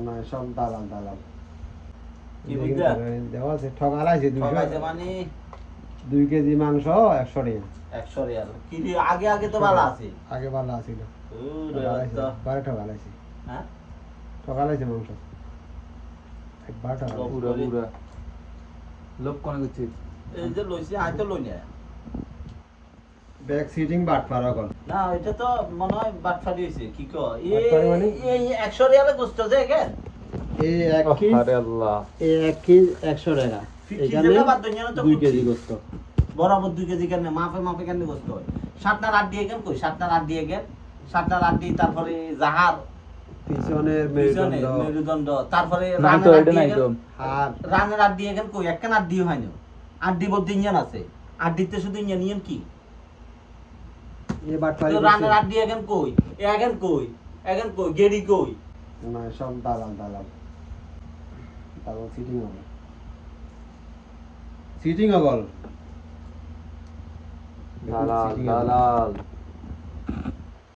না সব দালাল দালাল কি বুঝলা দেওয়া আছে ঠকালাইছে 200 ঠকাইছে মানে 2 কেজি মাংস 100 টাকা 100 রিয়াল কি রে, আগে আগে তো ভালো আছে আগে ভালো আছিল ওরে বারে ঠকালাইছে হ্যাঁ ঠকালাইছে মাংস একবার ঠকালাইছে পুরা পুরা লোক কোন করছে এই যে লইছি আই তো লই না ব্যাক সিটিং বাট পারা কল না এটা তো মনে হয় বাটফারি হইছে কি কয় বাটফারি মানে? এই 100 রিয়ালে গোস্ত যে কেন এই এক কেজি আরে আল্লাহ এই এক কেজি 100 টাকা এখানে এখানে বাদ দুনিয়া তো 2 কেজি গোস্ত বরাবর 2 কেজি কেন মাপে মাপে কেন গোস্ত হয় 7টা রাত দিয়ে কেন কই 7টা রাত দিয়ে কেন 7টা রাত দিয়ে তারপরে জাহার পিছনের পিছনে মেরুদণ্ড মেরুদণ্ড তারপরে না তো এটা নাই তো আর রানের আট দিয়ে কেন কই একটা আট দিয়ে হয় না আট দিব ইঞ্জিন আছে আট দিতে শুধু ইঞ্জিন কি এই বাট পারি তো রানের আট দিয়ে কেন কই এখন কই গেড়ি কই না সব দালাল দালাল দালাল সিটিং হবে সিটিং হগল দালাল দালাল